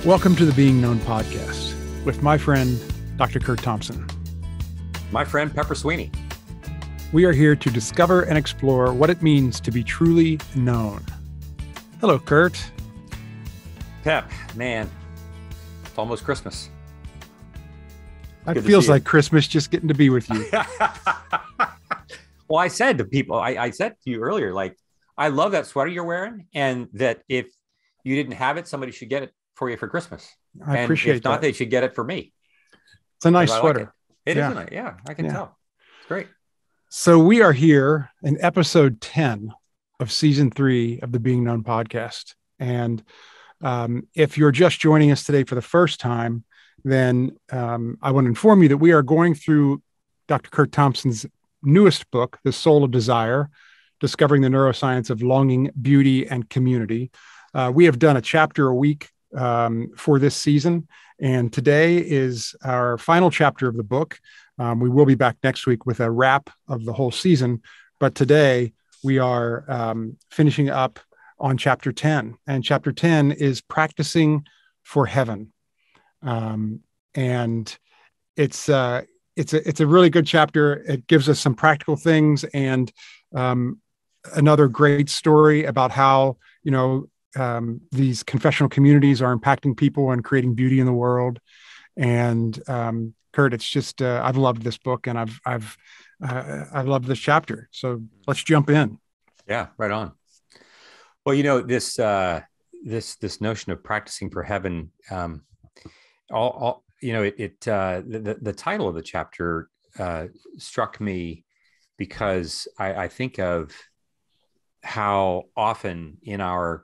Welcome to the Being Known podcast with my friend, Dr. Curt Thompson. My friend, Pepper Sweeney. We are here to discover and explore what it means to be truly known. Hello, Curt. Pep, man, it's almost Christmas. It feels like Christmas just getting to be with you. Well, I said to people, I said to you earlier, like, I love that sweater you're wearing, and that if you didn't have it, somebody should get it for you for Christmas. I appreciate if not, that. They should get it for me. It's a nice sweater. It is nice. Yeah, I can tell. It's great. So we are here in episode 10 of season 3 of the Being Known podcast. And if you're just joining us today for the first time, then I want to inform you that we are going through Dr. Curt Thompson's newest book, The Soul of Desire, Discovering the Neuroscience of Longing, Beauty, and Community. We have done a chapter a week for this season, and today is our final chapter of the book. We will be back next week with a wrap of the whole season, but today we are finishing up on chapter 10, and chapter 10 is Practicing for Heaven. And it's a really good chapter. It gives us some practical things and another great story about how, these confessional communities are impacting people and creating beauty in the world. And Curt, it's just I've loved this book, and I've loved this chapter. So let's jump in. Yeah, right on. Well, this notion of practicing for heaven, the title of the chapter struck me because I think of how often in our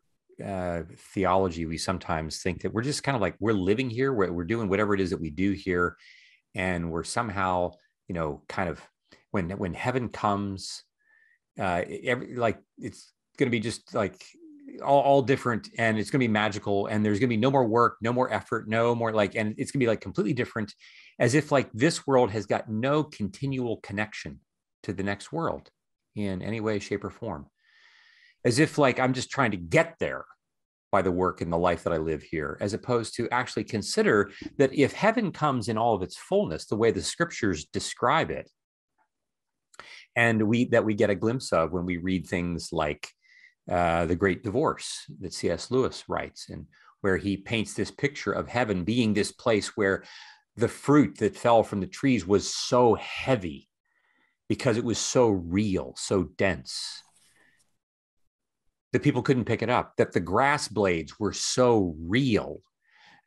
theology we sometimes think that we're just kind of like, we're living here, we're doing whatever it is that we do here, and we're somehow kind of when heaven comes, it's going to be just like all different, and it's going to be magical, and there's going to be no more work, no more effort, no more and it's going to be like completely different, as if like this world has got no continual connection to the next world in any way, shape, or form. As if like I'm just trying to get there by the work and the life that I live here, as opposed to actually consider that if heaven comes in all of its fullness, the way the scriptures describe it, and we get a glimpse of when we read things like The Great Divorce that C.S. Lewis writes, and where he paints this picture of heaven being this place where the fruit that fell from the trees was so heavy because it was so real, so dense, that people couldn't pick it up, that the grass blades were so real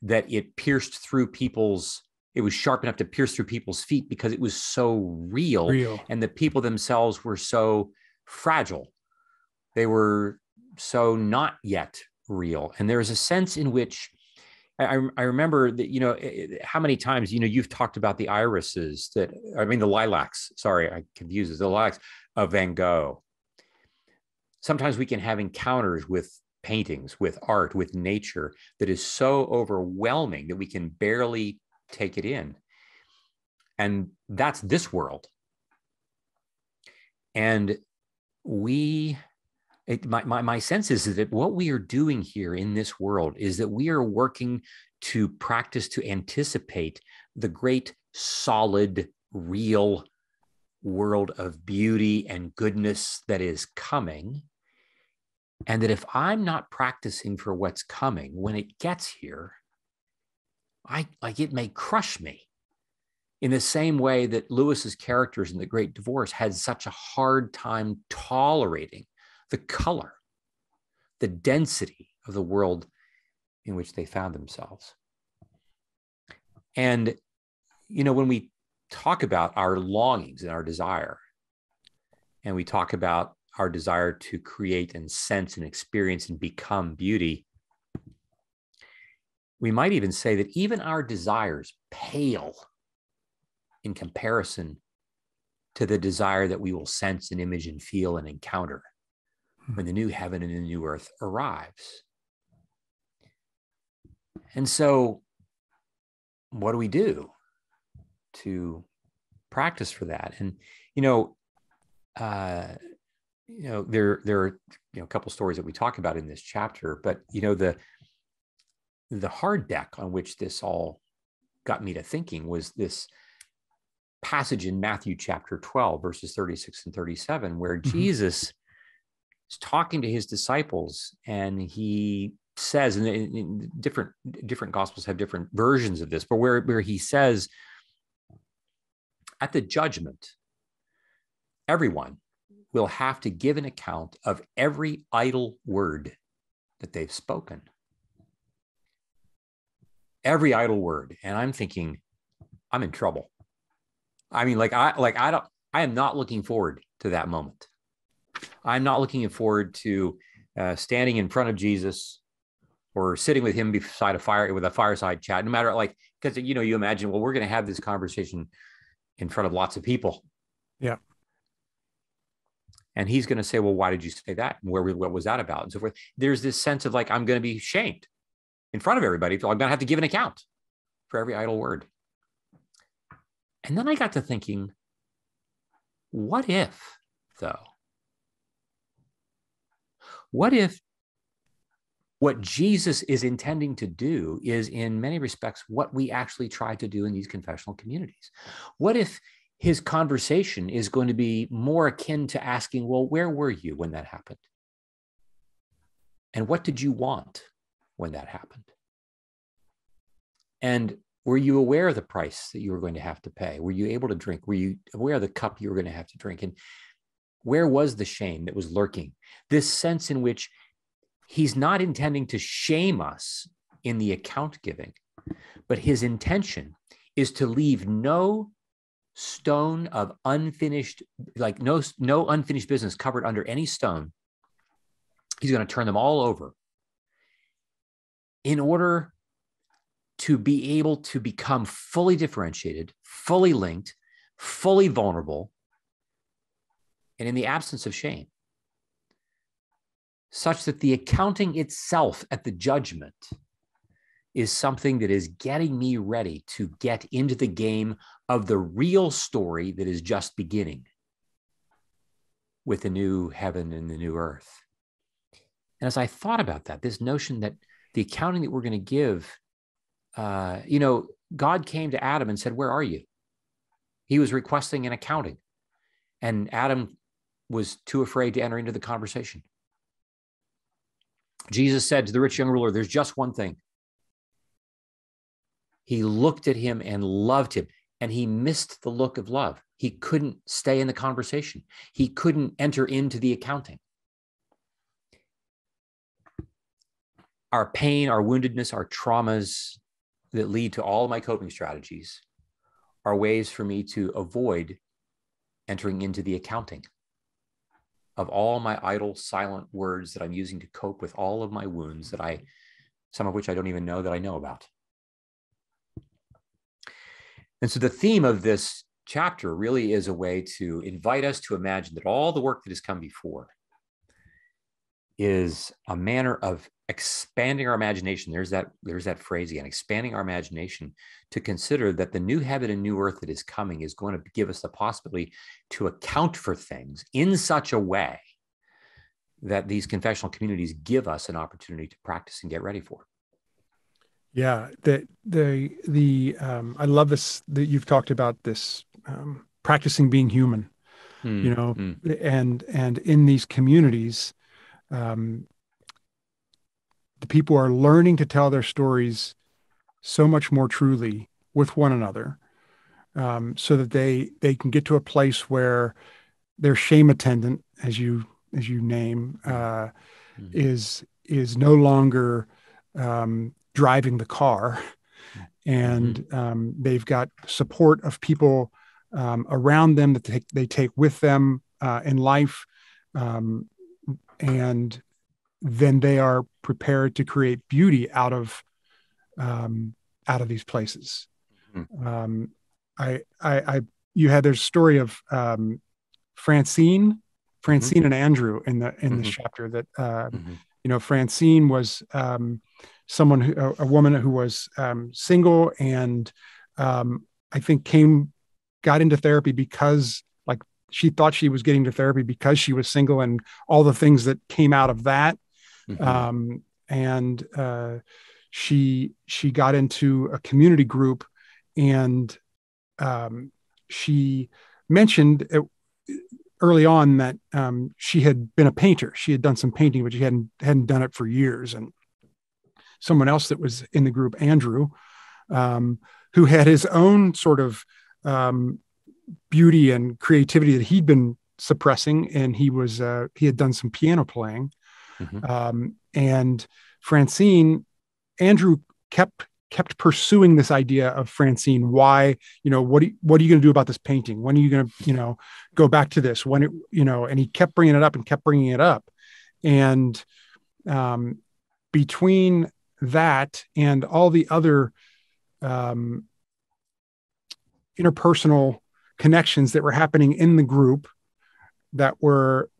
that it was sharp enough to pierce through people's feet because it was so real. And the people themselves were so fragile. They were so not yet real. And there's a sense in which I remember that, how many times, you've talked about the lilacs, I confuse the lilacs of Van Gogh. Sometimes we can have encounters with paintings, with art, with nature that is so overwhelming that we can barely take it in. And that's this world. And my sense is that what we are doing here in this world is that we are working to practice to anticipate the great, solid, real world of beauty and goodness that is coming. And that if I'm not practicing for what's coming, when it gets here, it may crush me, in the same way that Lewis's characters in The Great Divorce had such a hard time tolerating the color, the density of the world in which they found themselves. And, when we talk about our longings and our desire, and we talk about our desire to create and sense and experience and become beauty, we might even say that even our desires pale in comparison to the desire that we will sense and image and feel and encounter when the new heaven and the new earth arrives. And so what do we do to practice for that? And, there are a couple stories that we talk about in this chapter, but the hard deck on which this all got me to thinking was this passage in Matthew chapter 12, verses 36 and 37, where Jesus is talking to his disciples, and he says, and in different gospels have different versions of this, but where he says, at the judgment, everyone will have to give an account of every idle word that they've spoken. Every idle word. And I'm thinking, I'm in trouble. I mean, I am not looking forward to that moment. I'm not looking forward to standing in front of Jesus or sitting with him beside a fireside chat, no matter because, you imagine, well, we're going to have this conversation in front of lots of people. Yeah. And he's going to say, well, why did you say that? And what was that about? And so forth. There's this sense of I'm going to be shamed in front of everybody. So I'm going to have to give an account for every idle word. And then I got to thinking, what if, though? What if what Jesus is intending to do is, in many respects, what we actually try to do in these confessional communities? What if his conversation is going to be more akin to asking, well, where were you when that happened? And what did you want when that happened? And were you aware of the price that you were going to have to pay? Were you able to drink? Were you aware of the cup you were going to have to drink? And where was the shame that was lurking? This sense in which he's not intending to shame us in the account giving, but his intention is to leave no stone of unfinished, no unfinished business covered under any stone. He's going to turn them all over in order to be able to become fully differentiated, fully linked, fully vulnerable, and in the absence of shame, such that the accounting itself at the judgment is something that is getting me ready to get into the game of the real story that is just beginning with the new heaven and the new earth. And as I thought about that, this notion that the accounting that we're going to give, God came to Adam and said, where are you? He was requesting an accounting, and Adam was too afraid to enter into the conversation. Jesus said to the rich young ruler, there's just one thing. He looked at him and loved him, and he missed the look of love. He couldn't stay in the conversation. He couldn't enter into the accounting. Our pain, our woundedness, our traumas that lead to all of my coping strategies are ways for me to avoid entering into the accounting of all my idle, silent words that I'm using to cope with all of my wounds some of which I don't even know that I know about. And so the theme of this chapter really is a way to invite us to imagine that all the work that has come before is a manner of expanding our imagination. There's that phrase again, expanding our imagination to consider that the new heaven and new earth that is coming is going to give us the possibility to account for things in such a way that these confessional communities give us an opportunity to practice and get ready for. Yeah, I love this, that you've talked about this, practicing being human, and in these communities, the people are learning to tell their stories so much more truly with one another, so that they can get to a place where their shame attendant, as you name, is no longer driving the car, and they've got support of people around them that they take with them in life, and then they are prepared to create beauty out of these places. There's a story of Francine and Andrew in this chapter, that Francine was a woman who was single, and I think got into therapy because she thought she was getting to therapy because she was single, and all the things that came out of that. And she got into a community group, and she mentioned early on that she had been a painter. She had done some painting, but she hadn't done it for years. And someone else that was in the group, Andrew, who had his own sort of beauty and creativity that he'd been suppressing, and he had done some piano playing. And Francine, Andrew kept pursuing this idea of Francine. Why, what are you going to do about this painting? When are you going to, go back to this? And he kept bringing it up and kept bringing it up. And between that and all the other interpersonal connections that were happening in the group that were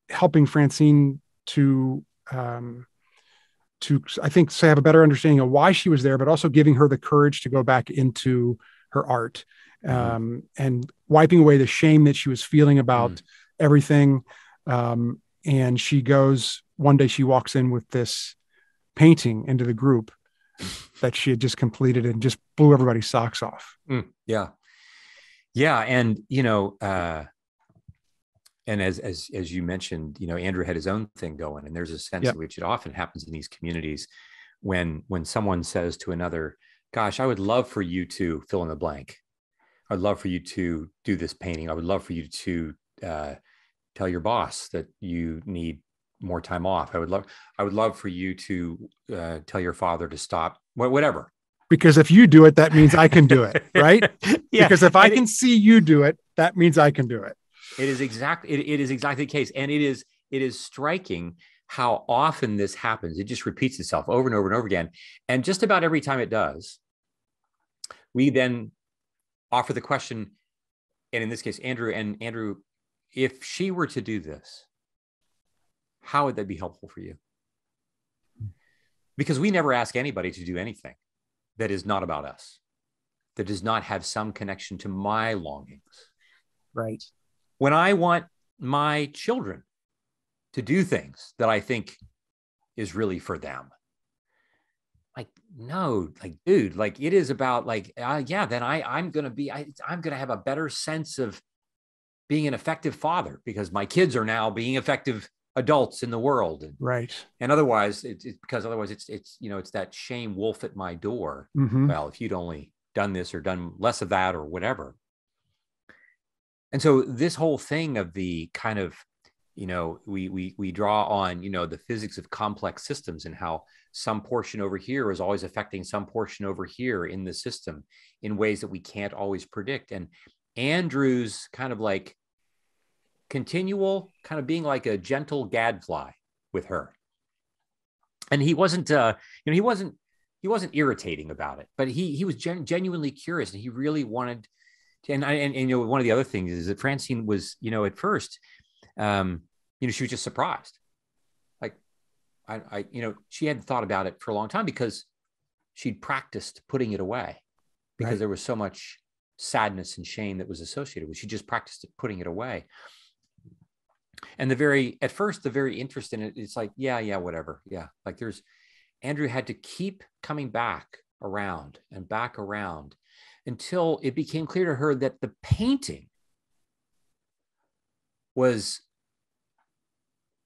helping Francine to I think, have a better understanding of why she was there, but also giving her the courage to go back into her art, and wiping away the shame that she was feeling about everything. And one day she walks in with this painting into the group that she had just completed, and just blew everybody's socks off. Yeah. And, and as you mentioned, Andrew had his own thing going, and there's a sense in which it often happens in these communities when someone says to another, gosh, I would love for you to fill in the blank. I'd love for you to do this painting. I would love for you to tell your boss that you need more time off. I would love for you to tell your father to stop, whatever. Because if you do it, that means I can do it, right? Because if I can see you do it, that means I can do it. It is exactly the case. And it is striking how often this happens. It just repeats itself over and over and over again. And just about every time it does, we then offer the question, and in this case, Andrew, if she were to do this, how would that be helpful for you? Because we never ask anybody to do anything that is not about us, that does not have some connection to my longings. Right. When I want my children to do things that I think is really for them, like, no, like, dude, like, it is about like, then I'm going to have a better sense of being an effective father, because my kids are now being effective adults in the world. Right. And otherwise it's that shame wolf at my door. Well, if you'd only done this or done less of that or whatever. And so this whole thing of the kind of, we draw on, the physics of complex systems, and how some portion over here is always affecting some portion over here in the system in ways that we can't always predict. And Andrew's kind of like continual kind of being like a gentle gadfly with her. And he wasn't, he wasn't irritating about it, but he was genuinely curious, and he really wanted to. And one of the other things is that Francine was, at first, she was just surprised. Like, she hadn't thought about it for a long time, because she'd practiced putting it away, because there was so much sadness and shame that was associated with it. She just practiced putting it away. And at first, the very interest in it, it's like, yeah, whatever. Yeah. Like Andrew had to keep coming back around and back around until it became clear to her that the painting was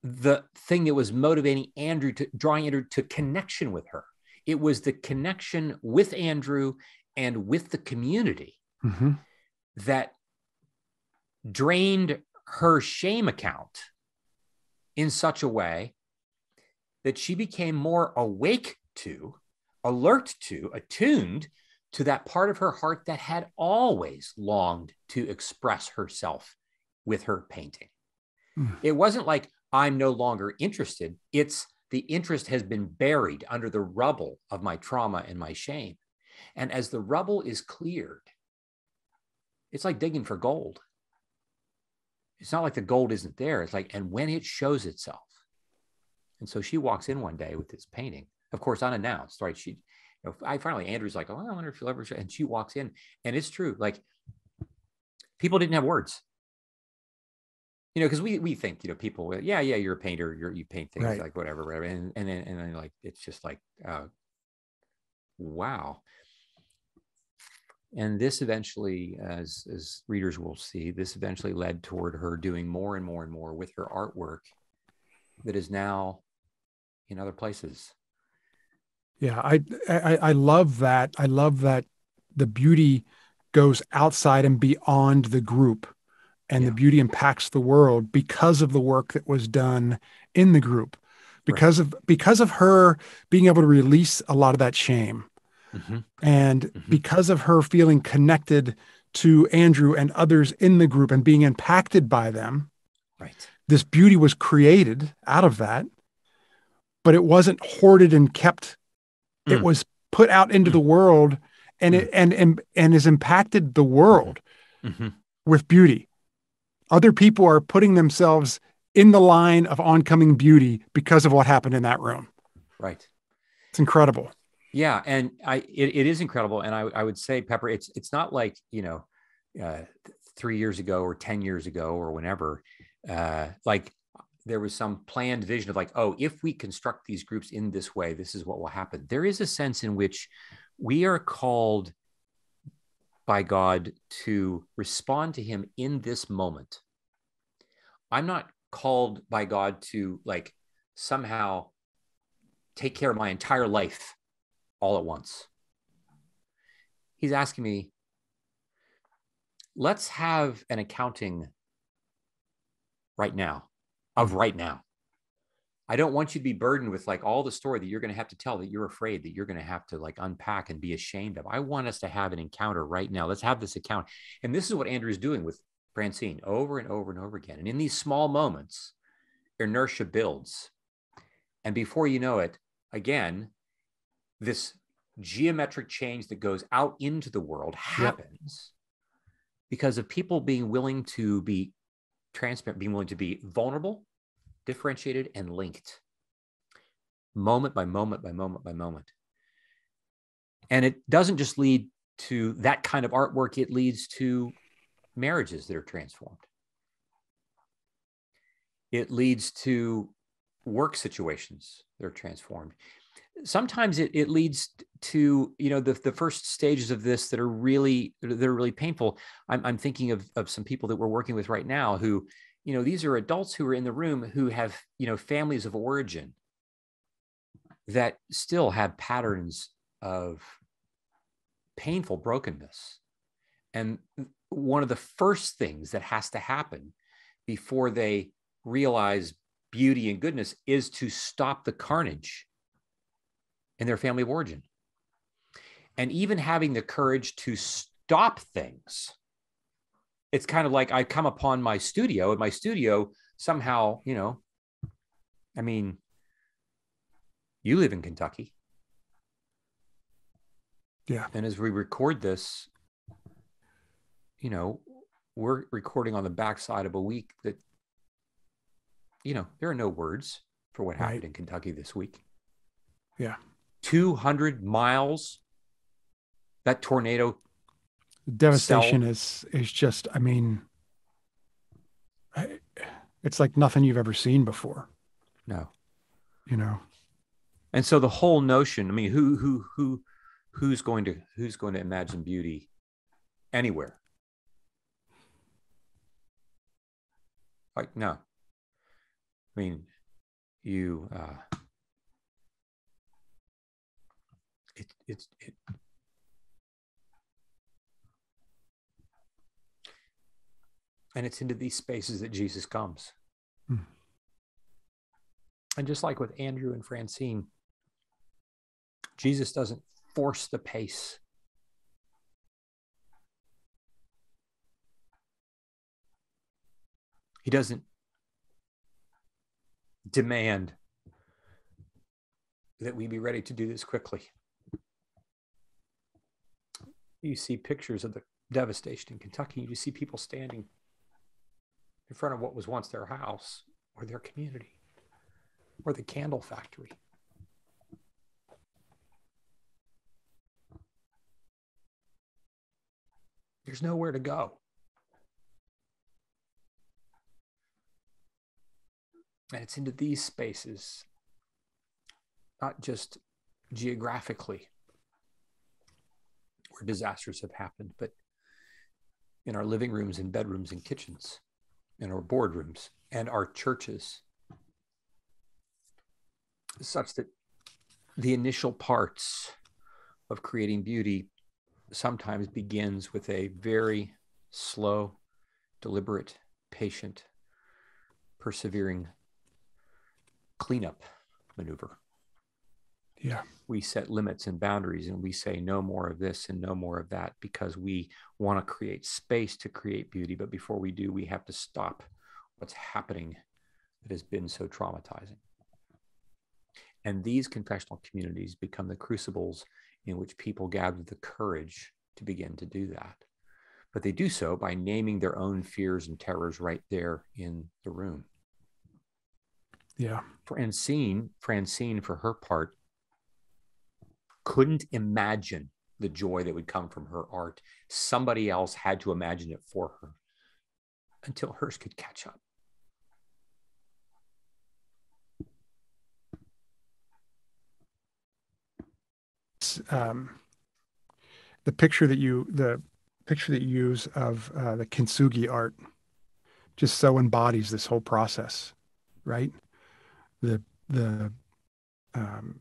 the thing that was motivating Andrew, drawing Andrew to connection with her. It was the connection with Andrew and with the community that drained her shame account in such a way that she became more awake to, alert to, attuned to that part of her heart that had always longed to express herself with her painting. It wasn't like, I'm no longer interested. It's the interest has been buried under the rubble of my trauma and my shame. And as the rubble is cleared, it's like digging for gold. It's not like the gold isn't there. It's like, and when it shows itself. And so she walks in one day with this painting, of course, unannounced, right? Andrew's like, oh, I wonder if she'll ever show. And she walks in, and it's true. Like, people didn't have words. because we think, people, yeah, you're a painter, you paint things Right. like whatever, and then like it's just like, wow. And this eventually, as readers will see, this eventually led toward her doing more and more and more with her artwork that is now in other places. Yeah, I love that. I love that the beauty goes outside and beyond the group, and the Yeah, beauty impacts the world because of the work that was done in the group, right. because of her being able to release a lot of that shame, Mm-hmm. and Mm-hmm. because of her feeling connected to Andrew and others in the group and being impacted by them. Right. This beauty was created out of that, but it wasn't hoarded and kept. It Mm, was put out into mm, the world, and mm, and has impacted the mm-hmm. world Mm-hmm. with beauty. Other people are putting themselves in the line of oncoming beauty because of what happened in that room. Right. It's incredible. Yeah, and it is incredible, and I would say, Pepper, it's not like, uh, 3 years ago or 10 years ago or whenever, like there was some planned vision of like, oh, if we construct these groups in this way, this is what will happen. There is a sense in which we are called by God to respond to Him in this moment. I'm not called by God to like somehow take care of my entire life all at once. He's asking me, let's have an accounting right now of right now. I don't want you to be burdened with like all the story that you're going to have to tell, that you're afraid that you're going to have to like unpack and be ashamed of. I want us to have an encounter right now. Let's have this account. And this is what Andrew's doing with Francine over and over and over again. And in these small moments, inertia builds. And before you know it, again, this geometric change that goes out into the world Yep. happens because of people being willing to be transparent, being willing to be vulnerable, differentiated, and linked, moment by moment by moment by moment. And it doesn't just lead to that kind of artwork, it leads to marriages that are transformed. It leads to work situations that are transformed. Sometimes it leads to the first stages of this that are really painful. I'm thinking of some people that we're working with right now who, these are adults who are in the room who have families of origin that still have patterns of painful brokenness. And one of the first things that has to happen before they realize beauty and goodness is to stop the carnage in their family of origin. And even having the courage to stop things. It's kind of like I come upon my studio, and my studio somehow, I mean, you live in Kentucky. Yeah. And as we record this, we're recording on the backside of a week that, there are no words for what happened Right. in Kentucky this week. Yeah. 200 miles, that tornado Devastation cell. is just, I mean, it's like nothing you've ever seen before, No. you know. And so the whole notion, I mean, who's going to imagine beauty anywhere? Like, no. I mean, you it and it's into these spaces that Jesus comes. Hmm. And just like with Andrew and Francine, Jesus doesn't force the pace. He doesn't demand that we be ready to do this quickly. You see pictures of the devastation in Kentucky. You see people standing in front of what was once their house or their community or the candle factory. There's nowhere to go. And it's into these spaces, not just geographically where disasters have happened, but in our living rooms and bedrooms and kitchens, in our boardrooms and our churches, such that the initial parts of creating beauty sometimes begins with a very slow, deliberate, patient, persevering cleanup maneuver. Yeah. We set limits and boundaries, and we say no more of this and no more of that, because we want to create space to create beauty. But before we do, we have to stop what's happening that has been so traumatizing. And these confessional communities become the crucibles in which people gather the courage to begin to do that. But they do so by naming their own fears and terrors right there in the room. Yeah. Francine, for her part, couldn't imagine the joy that would come from her art. Somebody else had to imagine it for her until hers could catch up. The picture that you use of the Kansugi art just so embodies this whole process, right? The um,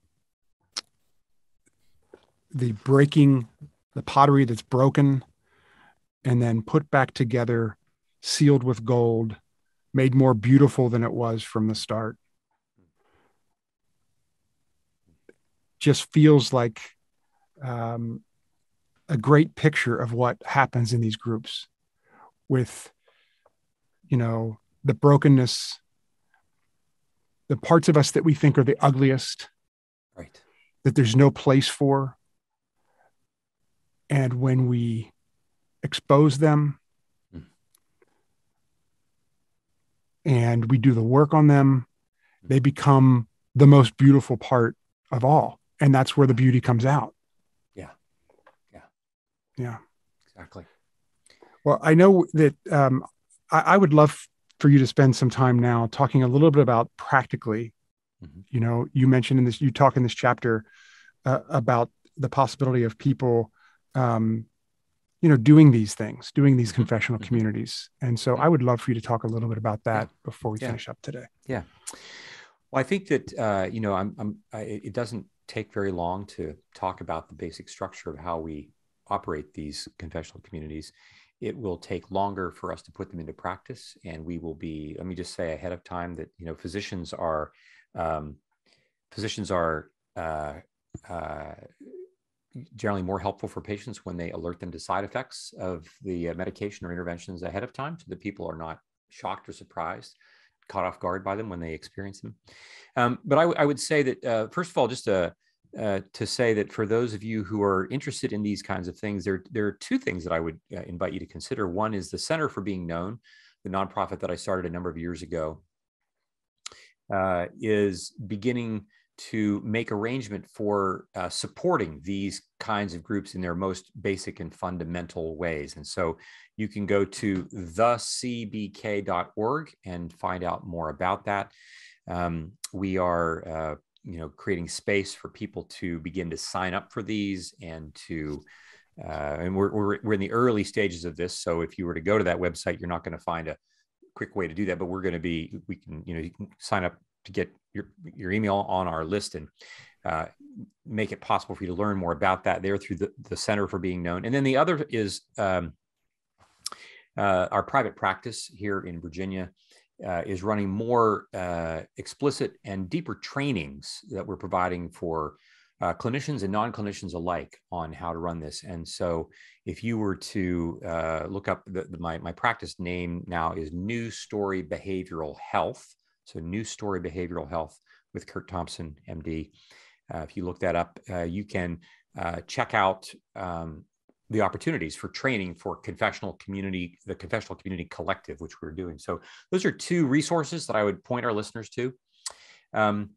the breaking, the pottery that's broken and then put back together, sealed with gold, made more beautiful than it was from the start. Just feels like a great picture of what happens in these groups with, the brokenness, the parts of us that we think are the ugliest, right, that there's no place for. And when we expose them and we do the work on them, they become the most beautiful part of all. And that's where the beauty comes out. Yeah. Yeah. Yeah. Exactly. Well, I know that I would love for you to spend some time now talking a little bit about practically, you mentioned you talk in this chapter about the possibility of people, doing these things, doing these confessional communities. And so I would love for you to talk a little bit about that before we finish up today. Yeah. Well, I think that, it doesn't take very long to talk about the basic structure of how we operate these confessional communities. It will take longer for us to put them into practice. And we will be, let me just say ahead of time that, physicians are generally more helpful for patients when they alert them to side effects of the medication or interventions ahead of time, so that people are not shocked or surprised, caught off guard by them when they experience them. But I would say that, first of all, just to say that for those of you who are interested in these kinds of things, there are two things that I would invite you to consider. One is the Center for Being Known, the nonprofit that I started a number of years ago, is beginning to make arrangement for supporting these kinds of groups in their most basic and fundamental ways. And so you can go to thecbk.org and find out more about that. We are, creating space for people to begin to sign up for these and to, and we're in the early stages of this. So if you were to go to that website, you're not going to find a quick way to do that, but you can sign up to get your email on our list and make it possible for you to learn more about that there through the Center for Being Known. And then the other is our private practice here in Virginia is running more explicit and deeper trainings that we're providing for clinicians and non-clinicians alike on how to run this. And so if you were to look up my practice name now is New Story Behavioral Health. So New Story Behavioral Health with Curt Thompson, MD. If you look that up, you can check out the opportunities for training for the Confessional Community Collective, which we're doing. So those are two resources that I would point our listeners to. And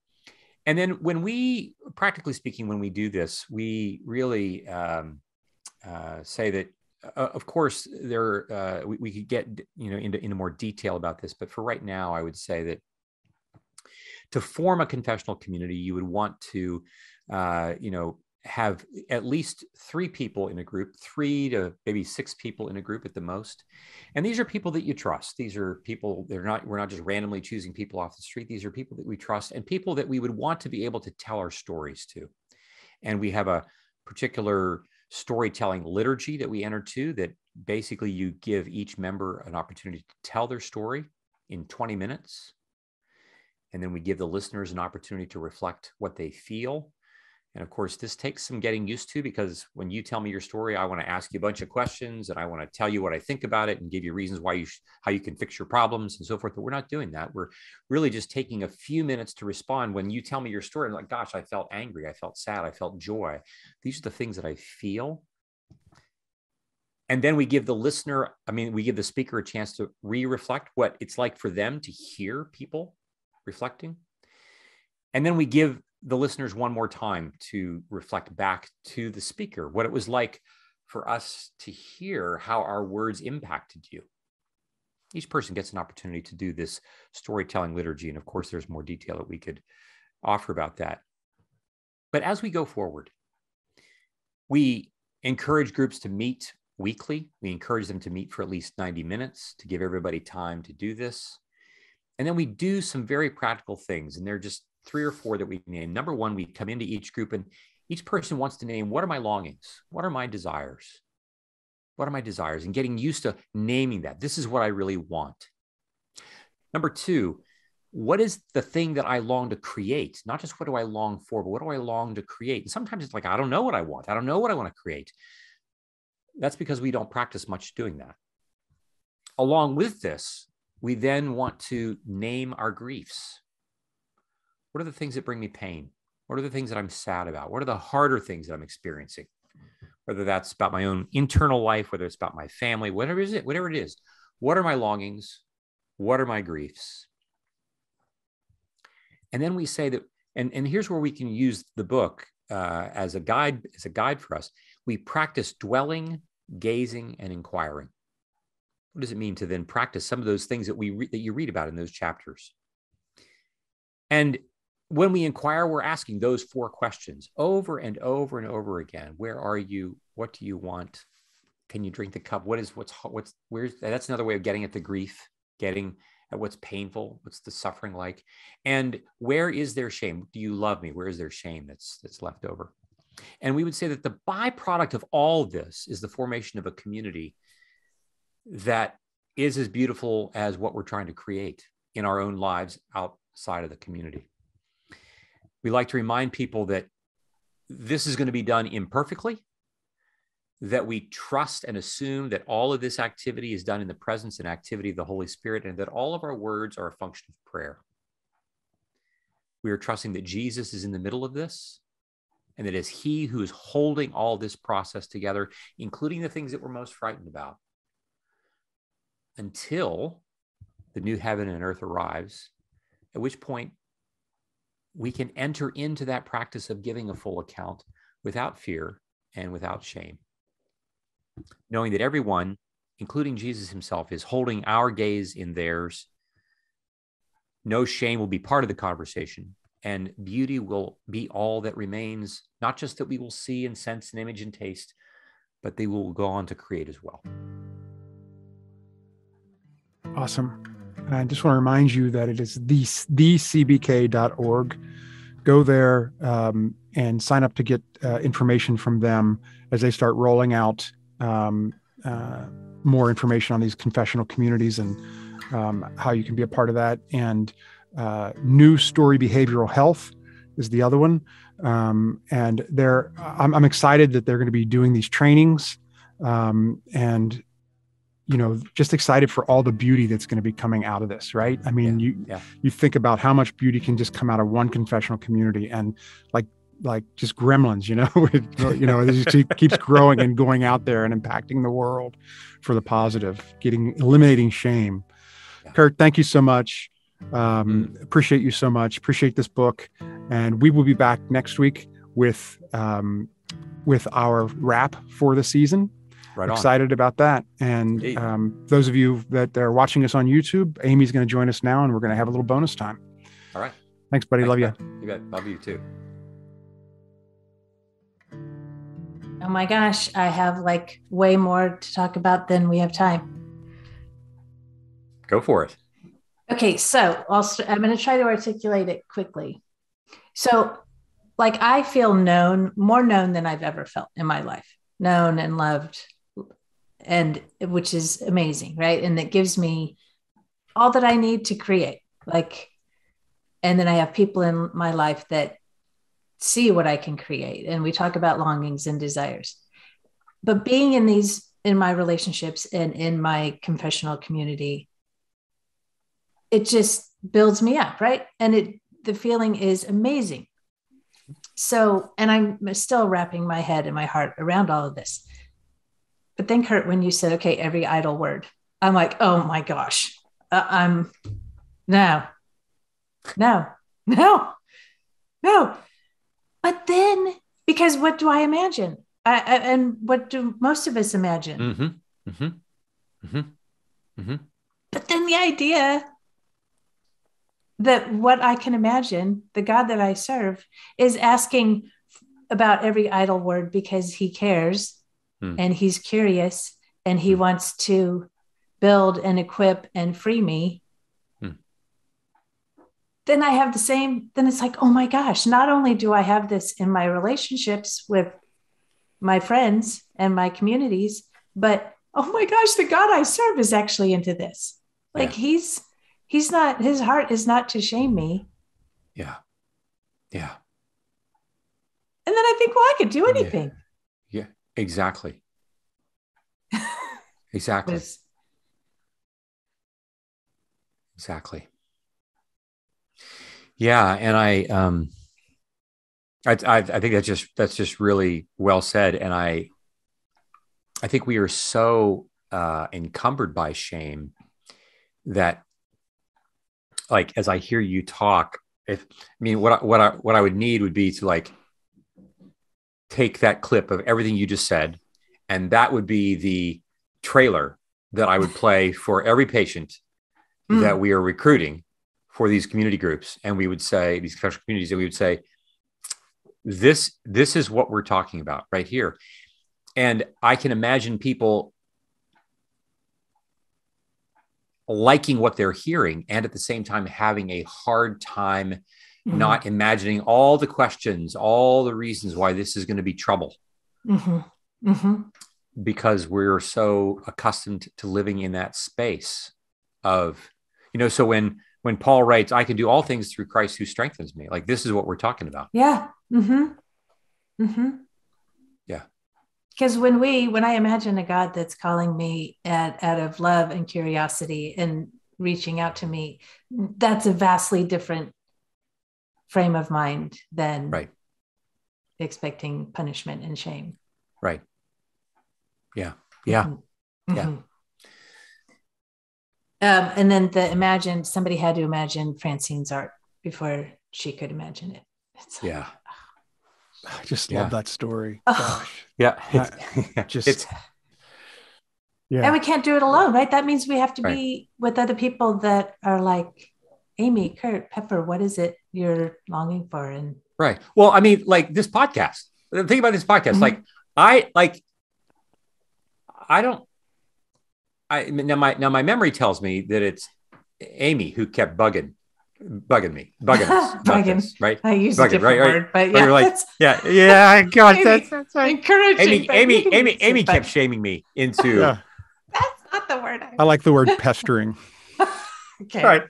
then practically speaking, when we do this, we really say that, of course, we could get into more detail about this, but for right now, I would say that To form a confessional community, you would want to, have at least 3 people in a group, 3 to maybe 6 people in a group at the most. And these are people that you trust. These are people, we're not just randomly choosing people off the street. These are people that we trust and people that we would want to be able to tell our stories to. And we have a particular storytelling liturgy that we enter to, that basically you give each member an opportunity to tell their story in 20 minutes. And then we give the listeners an opportunity to reflect what they feel. And of course, this takes some getting used to, because when you tell me your story, I want to ask you a bunch of questions and I want to tell you what I think about it and give you reasons why how you can fix your problems and so forth. But we're not doing that. We're really just taking a few minutes to respond. When you tell me your story, I'm like, gosh, I felt angry. I felt sad. I felt joy. These are the things that I feel. And then we give the speaker a chance to reflect what it's like for them to hear people reflecting. And then we give the listeners one more time to reflect back to the speaker what it was like for us to hear how our words impacted you. Each person gets an opportunity to do this storytelling liturgy. And of course, there's more detail that we could offer about that. But as we go forward, we encourage groups to meet weekly. We encourage them to meet for at least 90 minutes to give everybody time to do this. And then we do some very practical things. And they're just 3 or 4 that we name. Number 1, we come into each group and each person wants to name, what are my longings? What are my desires? What are my desires? And getting used to naming that. This is what I really want. Number 2, what is the thing that I long to create? Not just what do I long for, but what do I long to create? And sometimes it's like, I don't know what I want. I don't know what I want to create. That's because we don't practice much doing that. Along with this, we then want to name our griefs. What are the things that bring me pain? What are the things that I'm sad about? What are the harder things that I'm experiencing? Whether that's about my own internal life, whether it's about my family, whatever it is. What are my longings? What are my griefs? And then we say that, and here's where we can use the book as a guide for us. We practice dwelling, gazing, and inquiring. What does it mean to then practice some of those things that you read about in those chapters? And when we inquire, we're asking those 4 questions over and over and over again. Where are you? What do you want? Can you drink the cup? That's another way of getting at the grief, getting at what's painful, what's the suffering like, and where is there shame? Do you love me? Where is there shame that's left over? And we would say that the byproduct of all of this is the formation of a community that is as beautiful as what we're trying to create in our own lives outside of the community. We like to remind people that this is going to be done imperfectly, that we trust and assume that all of this activity is done in the presence and activity of the Holy Spirit, and that all of our words are a function of prayer. We are trusting that Jesus is in the middle of this, and that it's he who is holding all this process together, including the things that we're most frightened about, until the new heaven and earth arrives, at which point we can enter into that practice of giving a full account without fear and without shame, knowing that everyone, including Jesus himself, is holding our gaze in theirs. No shame will be part of the conversation, and beauty will be all that remains, not just that we will see and sense and image and taste, but they will go on to create as well. Awesome. I just want to remind you that it is thecbk.org. Go there and sign up to get information from them as they start rolling out more information on these confessional communities and how you can be a part of that. And New Story Behavioral Health is the other one. And I'm excited that they're going to be doing these trainings and just excited for all the beauty that's going to be coming out of this, right? I mean, you think about how much beauty can just come out of one confessional community, and like just gremlins, it just keeps growing and going out there and impacting the world for the positive, eliminating shame. Yeah. Curt, thank you so much. Appreciate you so much. Appreciate this book. And we will be back next week with our wrap for the season. Right, excited about that. And those of you that are watching us on YouTube, Amy's going to join us now, and we're going to have a little bonus time. All right. Thanks, buddy. Love you. You bet. Love you too. Oh my gosh, I have like way more to talk about than we have time. Go for it. Okay, so I'm going to try to articulate it quickly. So, like, I feel more known than I've ever felt in my life, known and loved, and which is amazing, right? And it gives me all that I need to create. Like, and then I have people in my life that see what I can create, and we talk about longings and desires. But being in my relationships and in my confessional community, it just builds me up, right? And the feeling is amazing. So, and I'm still wrapping my head and my heart around all of this. But then, Curt, when you said, okay, every idle word, I'm like, oh my gosh, no. But then, because what do I imagine? And what do most of us imagine? Mm-hmm. Mm-hmm. Mm-hmm. Mm-hmm. But then the idea that what I can imagine, the God that I serve, is asking about every idle word because he cares and he's curious and he wants to build and equip and free me. Then I have then it's like, oh my gosh, not only do I have this in my relationships with my friends and my communities, but oh my gosh, the God I serve is actually into this. Like he's not, his heart is not to shame me. Yeah. Yeah. And then I think, well, I could do anything. Yeah, exactly. Exactly. Exactly. Yeah. And I think that's just really well said. And I think we are so encumbered by shame that, like, as I hear you talk, what I would need would be to like take that clip of everything you just said, and that would be the trailer that I would play for every patient that we are recruiting for these community groups. And we would say, these confessional communities, and we would say, this is what we're talking about right here. And I can imagine people liking what they're hearing and at the same time having a hard time not imagining all the questions, all the reasons why this is going to be trouble. Because we're so accustomed to living in that space of, so when Paul writes, I can do all things through Christ who strengthens me, like, this is what we're talking about. Yeah. Yeah. Because when I imagine a God that's calling me out of love and curiosity and reaching out to me, that's a vastly different frame of mind than expecting punishment and shame. Right. Yeah. Yeah. Yeah. And then somebody had to imagine Francine's art before she could imagine it. It's like, I just love that story. Gosh. Yeah. And we can't do it alone, right? That means we have to be with other people that are like, Amy, Curt, Pepper, what is it you're longing for? And right. Well, I mean, like this podcast, think about this podcast. Now my memory tells me that it's Amy who kept bugging me, this, right? I use a different word, but yeah, like, yeah, God, that's encouraging. Amy kept shaming me into. That's not the word. I like the word pestering. Okay, right.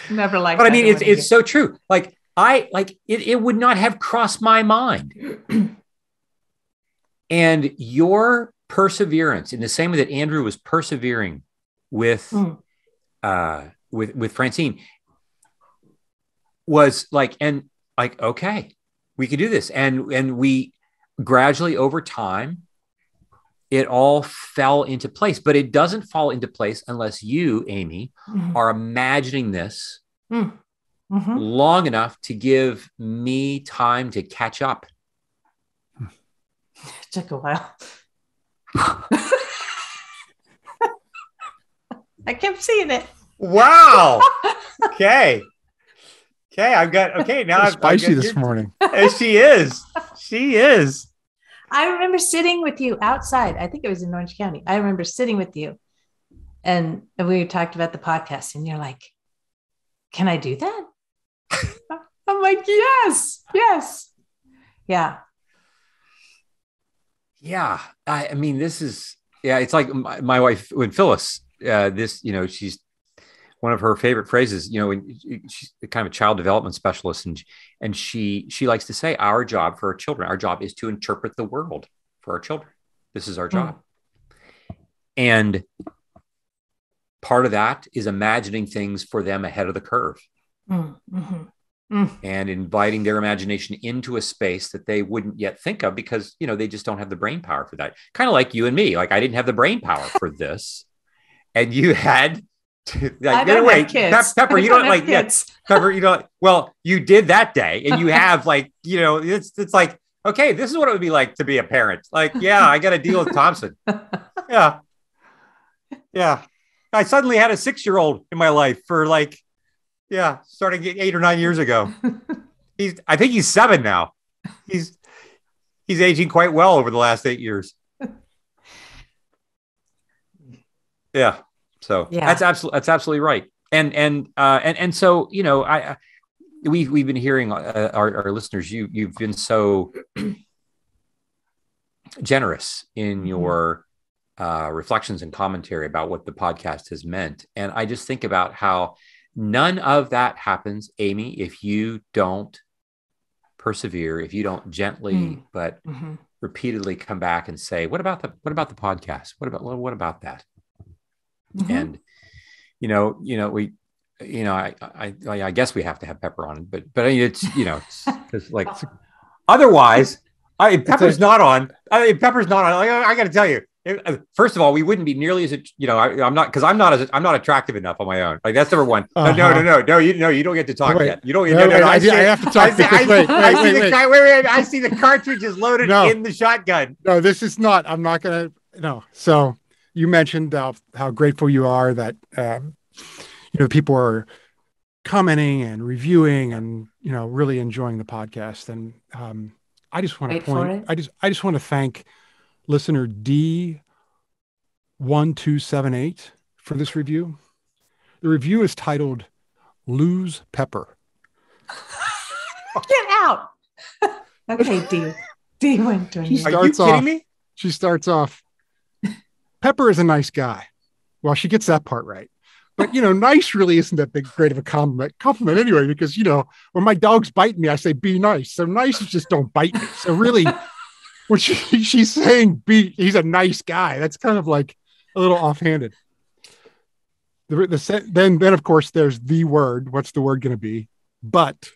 Never liked. But I mean, it's so true. Like it would not have crossed my mind. And your perseverance, in the same way that Andrew was persevering with Francine, was like, okay, we could do this. And we gradually, over time, it all fell into place. But it doesn't fall into place unless you, Amy, are imagining this long enough to give me time to catch up. It took a while. I kept seeing it. Wow. Okay. Okay, now I'm spicy this morning. She is. I remember sitting with you outside. I think it was in Orange County. I remember sitting with you and we talked about the podcast and you're like, can I do that? I'm like, yes. Yeah. Yeah. I mean, this is, it's like my wife, when Phyllis, she's one of her favorite phrases, she's kind of a child development specialist. And she likes to say our job for our children, our job is to interpret the world for our children. This is our job. And part of that is imagining things for them ahead of the curve. And inviting their imagination into a space that they wouldn't yet think of because, they just don't have the brain power for that. Kind of like you and me. Like I didn't have the brain power for this. And you had to, like, have kids. Pepper, you don't like kids. Pepper, well, you did that day and you have like, it's like, okay, this is what it would be like to be a parent. Like, yeah, I got to deal with Thompson. Yeah. I suddenly had a 6-year-old in my life for like, starting 8 or 9 years ago. I think he's 7 now. He's aging quite well over the last 8 years. Yeah. So that's absolutely right. And so, we've been hearing our listeners, you've been so generous in your reflections and commentary about what the podcast has meant. And I just think about how none of that happens, Amy, if you don't persevere, if you don't gently but repeatedly come back and say, what about the podcast? What about that? And I guess we have to have Pepper on, but it's it's like otherwise, Pepper's not on. I got to tell you. First of all, we wouldn't be nearly as I'm not attractive enough on my own. Like that's number one. No, you don't get to talk yet. You don't. I have to talk. I see the cartridges loaded in the shotgun. No, this is not. I'm not gonna. No. So you mentioned how grateful you are that people are commenting and reviewing and really enjoying the podcast. And I just want to point. I just want to thank listener D1278 for this review. The review is titled "Lose Pepper." Get out. Okay, D went to me. Are you kidding me? She starts off, Pepper is a nice guy. Well, she gets that part right. But, nice really isn't that great of a compliment anyway, because, when my dogs bite me, I say, be nice. So nice is just don't bite me. So really, when she's saying he's a nice guy, that's kind of like a little offhanded. Then of course, there's the word. What's the word going to be? But.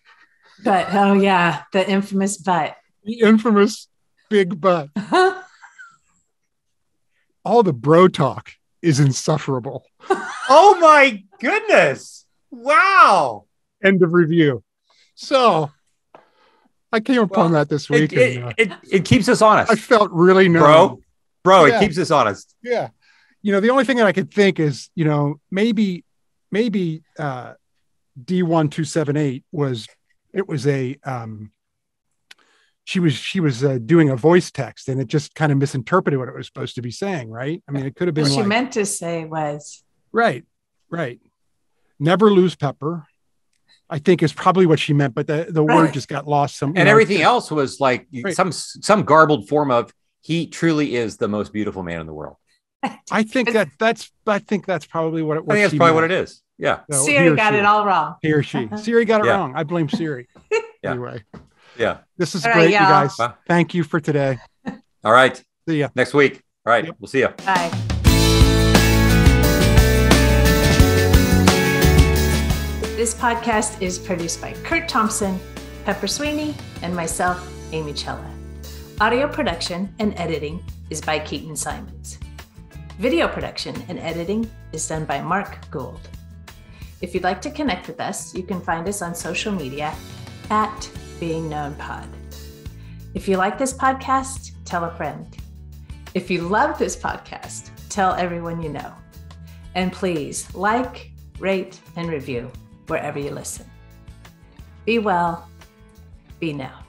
Oh yeah, the infamous but. The infamous big but. All the bro talk is insufferable. Oh my goodness. Wow. End of review. So I came upon that this week. It keeps us honest. I felt really known. Bro, it keeps us honest. Yeah. The only thing that I could think is, maybe D1278 was she was doing a voice text and it just kind of misinterpreted what it was supposed to be saying, right? I mean, it could have been what she meant to say was right. Never lose Pepper, I think is probably what she meant, but the word just got lost. Everything else was like some garbled form of he truly is the most beautiful man in the world. I think that's probably what it was. I think that's probably what it is. Yeah. So Siri got it all wrong. He or she. Siri got it wrong. I blame Siri. Anyway. Yeah. This is great, you guys. Thank you for today. All right. See ya next week. All right. Yep. We'll see you. Bye. This podcast is produced by Curt Thompson, Pepper Sweeney, and myself, Amy Chella. Audio production and editing is by Keaton Simons. Video production and editing is done by Mark Gould. If you'd like to connect with us, you can find us on social media at Being Known Pod. If you like this podcast, tell a friend. If you love this podcast, tell everyone you know. And please like, rate, and review wherever you listen. Be well. Be now.